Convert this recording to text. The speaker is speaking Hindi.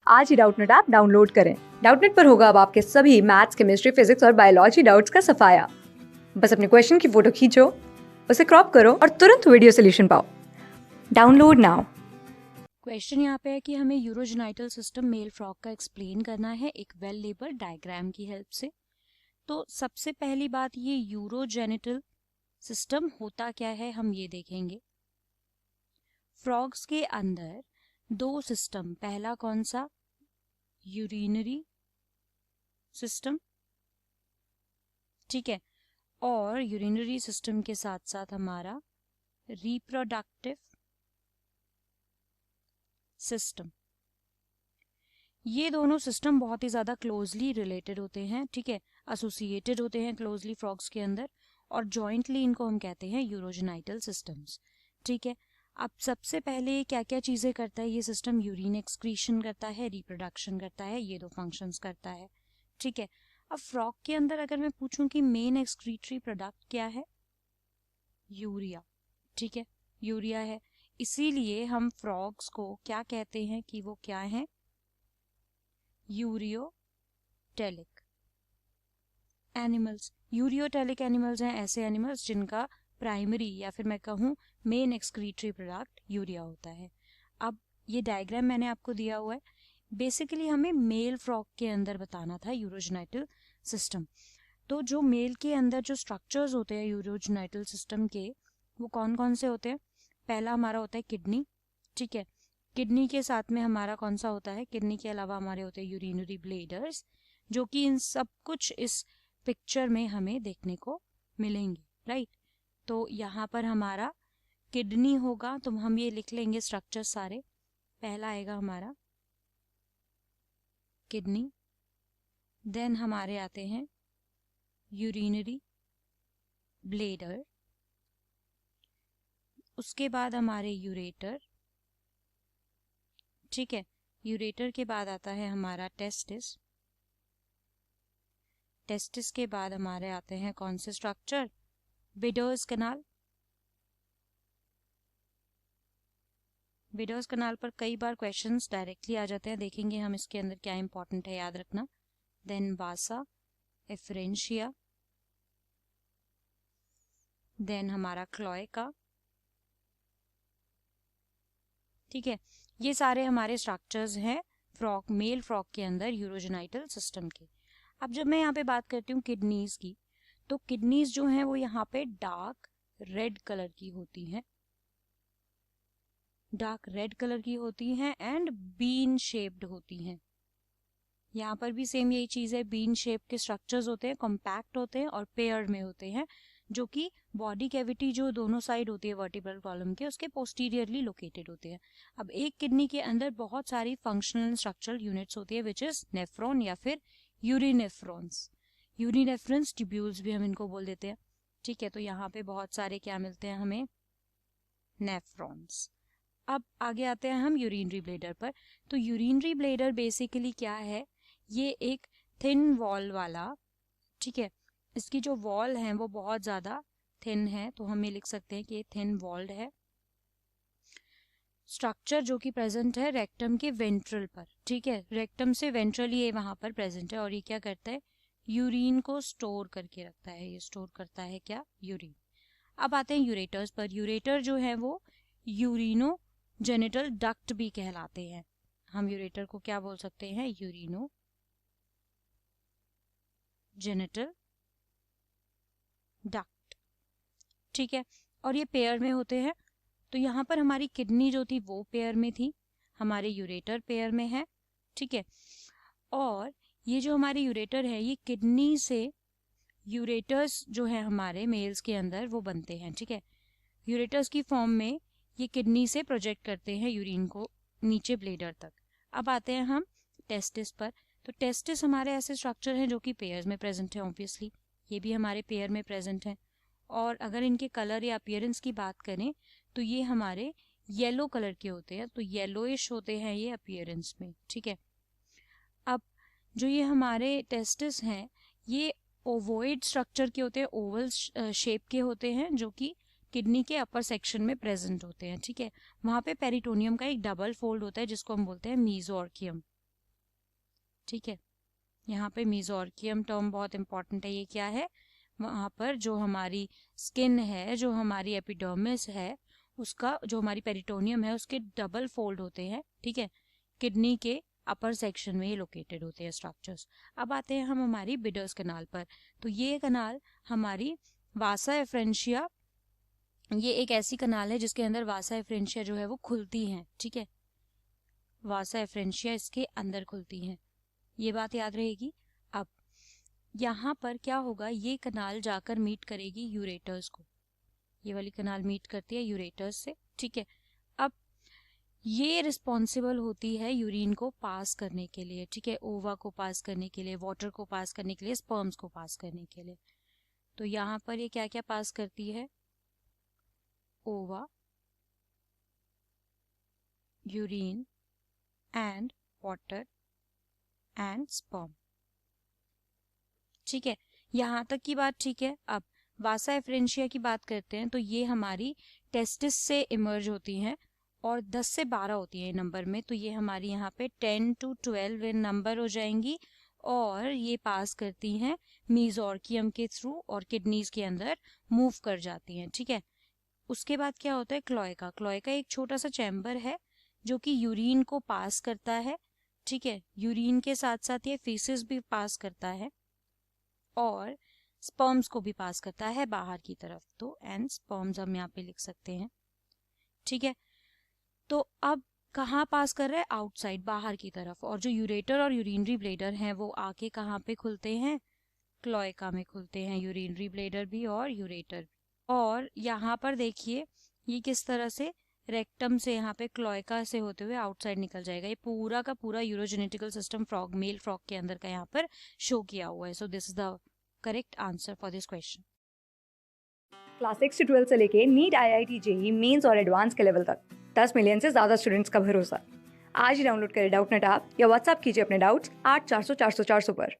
आज ही डाउटनेट ऐप डाउनलोड करें। डाउटनेट पर होगा अब आपके सभी मैथ्स, केमिस्ट्री, फिजिक्स और बायोलॉजी डाउट्स का सफाया। बस अपने क्वेश्चन की फोटो खींचो, उसे क्रॉप करो और तुरंत वीडियो सोल्यूशन पाओ। Download now. क्वेश्चन यहाँ पे है कि हमें यूरोजेनाइटल सिस्टम मेल फ्रॉग का एक्सप्लेन करना है एक वेल लेबल्ड डायग्राम की हेल्प से। तो सबसे पहली बात, ये यूरोजेनिटल सिस्टम होता क्या है हम ये देखेंगे। फ्रॉग्स के अंदर दो सिस्टम, पहला कौन सा, यूरिनरी सिस्टम, ठीक है, और यूरिनरी सिस्टम के साथ साथ हमारा रिप्रोडक्टिव सिस्टम। ये दोनों सिस्टम बहुत ही ज़्यादा क्लोजली रिलेटेड होते हैं, ठीक है, एसोसिएटेड होते हैं क्लोजली फ्रॉग्स के अंदर, और जॉइंटली इनको हम कहते हैं यूरोजेनाइटल सिस्टम्स, ठीक है। अब सबसे पहले क्या क्या चीज़ें करता है ये सिस्टम, यूरिन एक्सक्रीशन करता है, रिप्रोडक्शन करता है, ये दो फंक्शंस करता है, ठीक है। अब फ्रॉग के अंदर अगर मैं पूछूं कि मेन एक्सक्रीटरी प्रोडक्ट क्या है, यूरिया, ठीक है, यूरिया है। इसीलिए हम फ्रॉग्स को क्या कहते हैं कि वो क्या है, यूरियोटेलिक एनिमल्स। यूरियोटेलिक एनिमल्स हैं ऐसे एनिमल्स जिनका प्राइमरी या फिर मैं कहूँ मेन एक्सक्रीटरी प्रोडक्ट यूरिया होता है। अब ये डायग्राम मैंने आपको दिया हुआ है, बेसिकली हमें मेल फ्रॉग के अंदर बताना था यूरोजेनाइटल सिस्टम। तो जो मेल के अंदर जो स्ट्रक्चर्स होते हैं यूरोजेनाइटल सिस्टम के, वो कौन कौन से होते हैं। पहला हमारा होता है किडनी, ठीक है, किडनी के साथ में हमारा कौन सा होता है, किडनी के अलावा हमारे होते हैं यूरिनरी ब्लेडर्स, जो कि इन सब कुछ इस पिक्चर में हमें देखने को मिलेंगे, राइट। तो यहाँ पर हमारा किडनी होगा, तो हम ये लिख लेंगे स्ट्रक्चर सारे। पहला आएगा हमारा किडनी, देन हमारे आते हैं यूरिनरी ब्लेडर, उसके बाद हमारे यूरेटर, ठीक है, यूरेटर के बाद आता है हमारा टेस्टिस, टेस्टिस के बाद हमारे आते हैं कौन से स्ट्रक्चर, बिडर्स कनाल। बिडर्स कनाल पर कई बार क्वेश्चंस डायरेक्टली आ जाते हैं, देखेंगे हम इसके अंदर क्या इंपॉर्टेंट है, याद रखना। देन वासा एफरेंशिया, देन हमारा क्लोएका, ठीक है। ये सारे हमारे स्ट्रक्चर्स हैं फ्रॉग, मेल फ्रॉग के अंदर यूरोजेनाइटल सिस्टम के। अब जब मैं यहाँ पे बात करती हूँ किडनीज की, तो किडनीज जो हैं वो यहाँ पे डार्क रेड कलर की होती हैं, डार्क रेड कलर की होती हैं एंड बीन शेप्ड होती हैं। यहाँ पर भी सेम यही चीज है, बीन शेप के स्ट्रक्चर्स होते हैं, कॉम्पैक्ट होते हैं और पेयर में होते हैं, जो कि बॉडी कैविटी जो दोनों साइड होती है वर्टिब्रल कॉलम के, उसके पोस्टीरियरली लोकेटेड होते हैं। अब एक किडनी के अंदर बहुत सारी फंक्शनल स्ट्रक्चरल यूनिट्स होती है, विच इज नेफ्रॉन या फिर यूरिनेफ्रॉन्स, यूरिनेफ्रॉन्स ट्यूब्यूल्स भी हम इनको बोल देते हैं, ठीक है। तो यहाँ पे बहुत सारे क्या मिलते हैं हमें, नेफ्रॉन्स। अब आगे आते हैं हम यूरिनरी ब्लेडर पर। तो यूरिनरी ब्लेडर बेसिकली क्या है, ये एक थिन वॉल वाला, ठीक है, इसकी जो वॉल है वो बहुत ज्यादा थिन है, तो हम ये लिख सकते हैं कि ये थिन वॉल्ड है स्ट्रक्चर, जो कि प्रेजेंट है रेक्टम के वेंट्रल पर, ठीक है, रेक्टम से वेंट्रली ये वहां पर प्रेजेंट है, और ये क्या करता है, यूरिन को स्टोर करके रखता है, ये स्टोर करता है क्या, यूरिन। अब आते हैं यूरेटर्स पर। यूरेटर जो है वो यूरिनो जेनिटल डक्ट भी कहलाते हैं, हम यूरेटर को क्या बोल सकते हैं, यूरिनो जेनिटल डक्ट, ठीक है, और ये पेयर में होते हैं। तो यहाँ पर हमारी किडनी जो थी वो पेयर में थी, हमारे यूरेटर पेयर में है, ठीक है। और ये जो हमारे यूरेटर है, ये किडनी से यूरेटर्स जो है हमारे मेल्स के अंदर वो बनते हैं, ठीक है, यूरेटर्स की फॉर्म में ये किडनी से प्रोजेक्ट करते हैं यूरिन को नीचे ब्लेडर तक। अब आते हैं हम टेस्टिस पर। तो टेस्टिस हमारे ऐसे स्ट्रक्चर हैं जो कि पेयर्स में प्रेजेंट है, ऑब्वियसली ये भी हमारे पेयर में प्रेजेंट है। और अगर इनके कलर या अपीयरेंस की बात करें तो ये हमारे येलो कलर के होते हैं, तो येलोइश होते हैं ये अपीयरेंस में, ठीक है। अब जो ये हमारे टेस्टिस हैं, ये ओवोइड स्ट्रक्चर के होते हैं, ओवल शेप के होते हैं, जो कि किडनी के अपर सेक्शन में प्रेजेंट होते हैं, ठीक है। वहां पे पेरिटोनियम का एक डबल फोल्ड होता है जिसको हम बोलते हैं मीजोआर्कियम, ठीक है। यहाँ पे मीजोर्कियम टर्म बहुत इंपॉर्टेंट है। ये क्या है, वहाँ पर जो हमारी स्किन है, जो हमारी एपिडर्मिस है, उसका जो हमारी पेरिटोनियम है उसके डबल फोल्ड होते हैं, ठीक है। किडनी के अपर सेक्शन में ये लोकेटेड होते हैं स्ट्रक्चर्स। अब आते हैं हम हमारी बिडर्स कनाल पर। तो ये कनाल हमारी वासा एफ्रेंशिया, ये एक ऐसी कनाल है जिसके अंदर वासा एफ्रेंशिया जो है वो खुलती है, ठीक है। वासा एफ्रेंशिया इसके अंदर खुलती है, ये बात याद रहेगी। अब यहाँ पर क्या होगा, ये कनाल जाकर मीट करेगी यूरेटर्स को, ये वाली कनाल मीट करती है यूरेटर्स से, ठीक है। अब ये रिस्पॉन्सिबल होती है यूरिन को पास करने के लिए, ठीक है, ओवा को पास करने के लिए, वाटर को पास करने के लिए, स्पर्म्स को पास करने के लिए। तो यहाँ पर ये क्या क्या पास करती है, ओवा, urine and water and sperm, ठीक है। यहाँ तक की बात ठीक है। अब वासा एफ्रेंशिया की बात करते हैं, तो ये हमारी टेस्टिस से इमर्ज होती हैं और 10 से 12 होती है नंबर में, तो ये हमारी यहाँ पे 10 to 12 इन नंबर हो जाएंगी और ये पास करती हैं मीजोर्कियम के थ्रू और किडनीज के अंदर मूव कर जाती हैं, ठीक है। उसके बाद क्या होता है, क्लोएका। क्लोएका एक छोटा सा चैम्बर है जो कि यूरिन को पास करता है, ठीक है। यूरिन के साथ साथ ये फीसेस भी पास करता है और स्पर्म्स को भी पास करता है बाहर की तरफ, तो एंड स्पर्म्स हम यहाँ पे लिख सकते हैं, ठीक है। तो अब कहाँ पास कर रहा है, आउटसाइड, बाहर की तरफ। और जो यूरेटर और यूरिनरी ब्लेडर हैं वो आके कहाँ पे खुलते हैं, क्लोएका में खुलते हैं, यूरिनरी ब्लेडर भी और यूरेटर भी। और यहाँ पर देखिए ये किस तरह से रेक्टम से यहाँ पे क्लोएका से होते हुए आउटसाइड निकल जाएगा। ये पूरा का पूरा यूरोजेनेटिकल सिस्टम फ्रॉग, मेल फ्रॉग के अंदर का यहाँ पर शो किया हुआ है। So this is the correct answer for this question. Class 6 से 12 से लेके नीट, IIT, JEE मेंस और एडवांस के लेवल तक 10 मिलियन से ज़्यादा स्टूडेंट्स का भरोसा। आज ही डाउनलोड करें डाउटनेट ऐप या व्हाट्सएप कीजिए अपने डाउट्स 8400 400 400 पर।